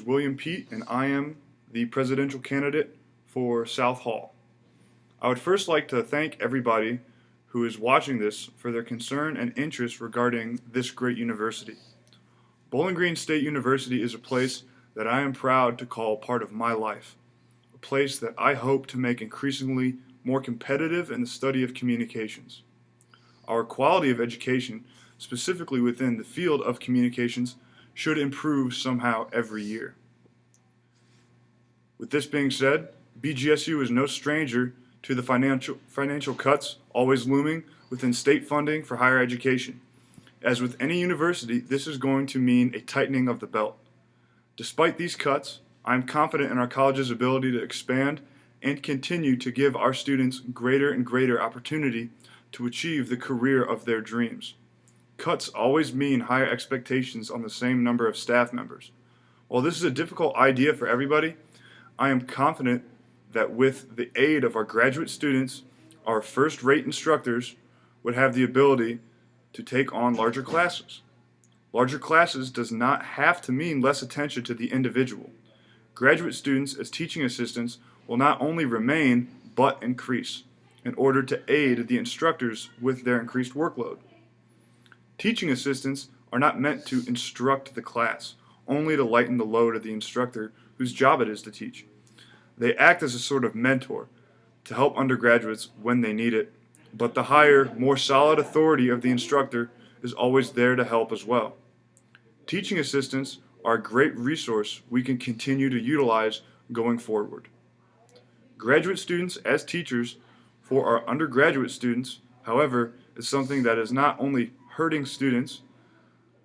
William Peet, and I am the presidential candidate for South Hall. I would first like to thank everybody who is watching this for their concern and interest regarding this great university. Bowling Green State University is a place that I am proud to call part of my life, a place that I hope to make increasingly more competitive in the study of communications. Our quality of education, specifically within the field of communications, should improve somehow every year. With this being said, BGSU is no stranger to the financial cuts always looming within state funding for higher education. As with any university, this is going to mean a tightening of the belt. Despite these cuts, I am confident in our college's ability to expand and continue to give our students greater and greater opportunity to achieve the career of their dreams. Cuts always mean higher expectations on the same number of staff members. While this is a difficult idea for everybody, I am confident that with the aid of our graduate students, our first-rate instructors would have the ability to take on larger classes. Larger classes does not have to mean less attention to the individual. Graduate students as teaching assistants will not only remain, but increase in order to aid the instructors with their increased workload. Teaching assistants are not meant to instruct the class, only to lighten the load of the instructor whose job it is to teach. They act as a sort of mentor to help undergraduates when they need it, but the higher, more solid authority of the instructor is always there to help as well. Teaching assistants are a great resource we can continue to utilize going forward. Graduate students as teachers for our undergraduate students, however, is something that is not only hurting students.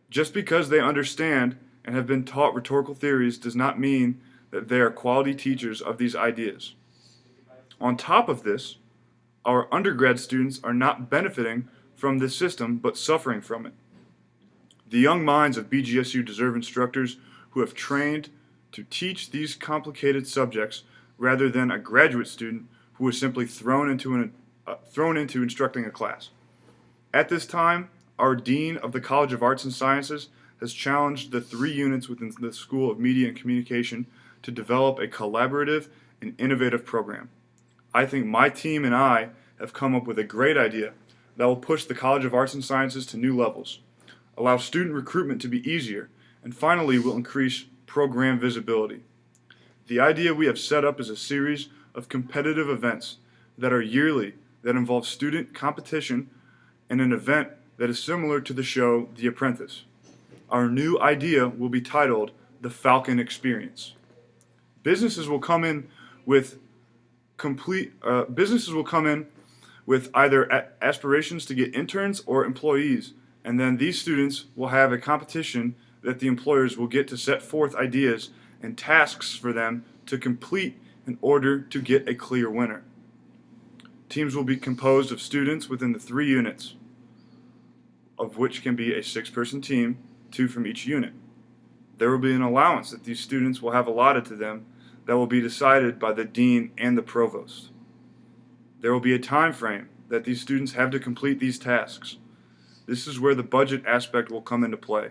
Just because they understand and have been taught rhetorical theories does not mean that they are quality teachers of these ideas. On top of this, our undergrad students are not benefiting from this system but suffering from it. The young minds of BGSU deserve instructors who have trained to teach these complicated subjects rather than a graduate student who is simply thrown into instructing a class. At this time, our Dean of the College of Arts and Sciences has challenged the 3 units within the School of Media and Communication to develop a collaborative and innovative program. I think my team and I have come up with a great idea that will push the College of Arts and Sciences to new levels, allow student recruitment to be easier, and finally will increase program visibility. The idea we have set up is a series of competitive events that are yearly that involve student competition and an event that is similar to the show The Apprentice. Our new idea will be titled The Falcon Experience. Businesses will come in with either aspirations to get interns or employees, and then these students will have a competition that the employers will get to set forth ideas and tasks for them to complete in order to get a clear winner. Teams will be composed of students within the 3 units, of which can be a 6-person team, 2 from each unit. There will be an allowance that these students will have allotted to them that will be decided by the dean and the provost. There will be a time frame that these students have to complete these tasks. This is where the budget aspect will come into play.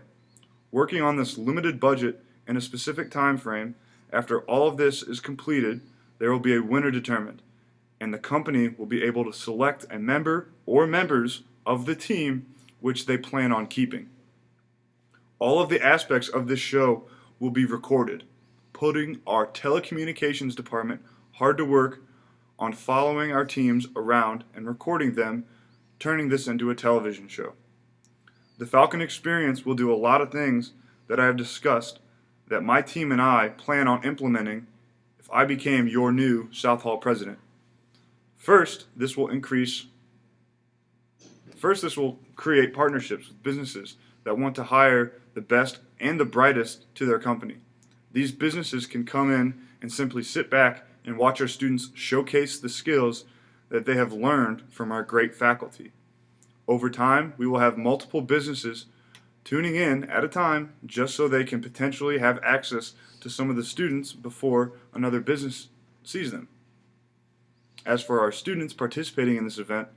Working on this limited budget in a specific time frame, after all of this is completed, there will be a winner determined, and the company will be able to select a member or members of the team which they plan on keeping. All of the aspects of this show will be recorded, putting our telecommunications department hard to work on following our teams around and recording them, turning this into a television show. The Falcon Experience will do a lot of things that I have discussed that my team and I plan on implementing if I became your new South Hall president. First, this will create partnerships with businesses that want to hire the best and the brightest to their company. These businesses can come in and simply sit back and watch our students showcase the skills that they have learned from our great faculty. Over time, we will have multiple businesses tuning in at a time just so they can potentially have access to some of the students before another business sees them. As for our students participating in this event,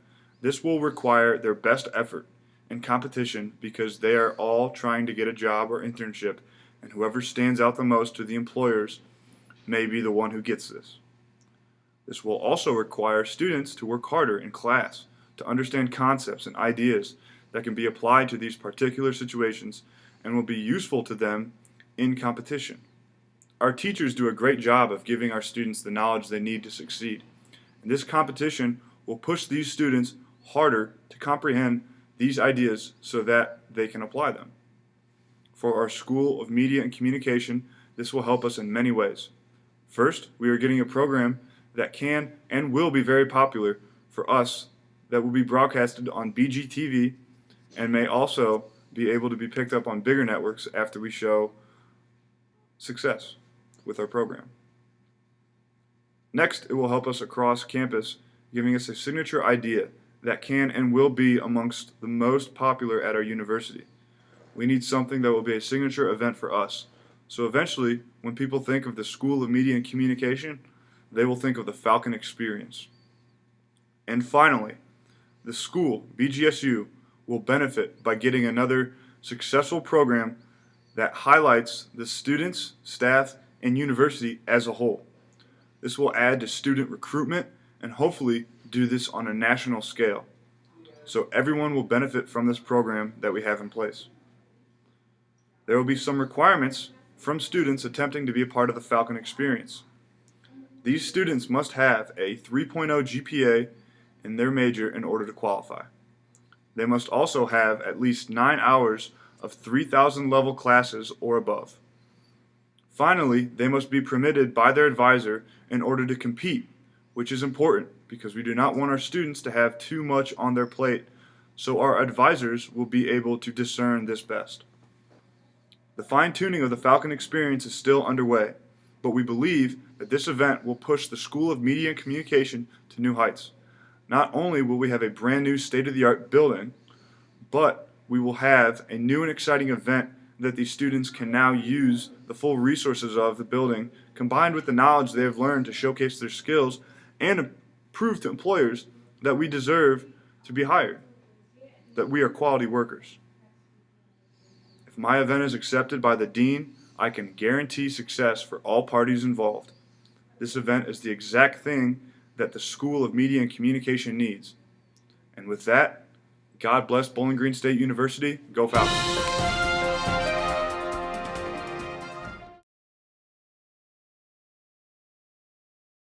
this will require their best effort and competition because they are all trying to get a job or internship and whoever stands out the most to the employers may be the one who gets this. This will also require students to work harder in class to understand concepts and ideas that can be applied to these particular situations and will be useful to them in competition. Our teachers do a great job of giving our students the knowledge they need to succeed, and this competition will push these students harder to comprehend these ideas so that they can apply them. For our School of Media and Communication, this will help us in many ways. First, we are getting a program that can and will be very popular for us that will be broadcasted on BGTV and may also be able to be picked up on bigger networks after we show success with our program. Next, it will help us across campus, giving us a signature idea that can and will be amongst the most popular at our university. We need something that will be a signature event for us. So eventually, when people think of the School of Media and Communication, they will think of the Falcon Experience. And finally, the school, BGSU, will benefit by getting another successful program that highlights the students, staff, and university as a whole. This will add to student recruitment and hopefully do this on a national scale. So everyone will benefit from this program that we have in place. There will be some requirements from students attempting to be a part of the Falcon Experience. These students must have a 3.0 GPA in their major in order to qualify. They must also have at least 9 hours of 3,000 level classes or above. Finally, they must be permitted by their advisor in order to compete, which is important because we do not want our students to have too much on their plate, so our advisors will be able to discern this best. The fine-tuning of the Falcon Experience is still underway, but we believe that this event will push the School of Media and Communication to new heights. Not only will we have a brand new state-of-the-art building, but we will have a new and exciting event that these students can now use the full resources of the building combined with the knowledge they have learned to showcase their skills and prove to employers that we deserve to be hired, that we are quality workers. If my event is accepted by the dean, I can guarantee success for all parties involved. This event is the exact thing that the School of Media and Communication needs. And with that, God bless Bowling Green State University. Go Falcons!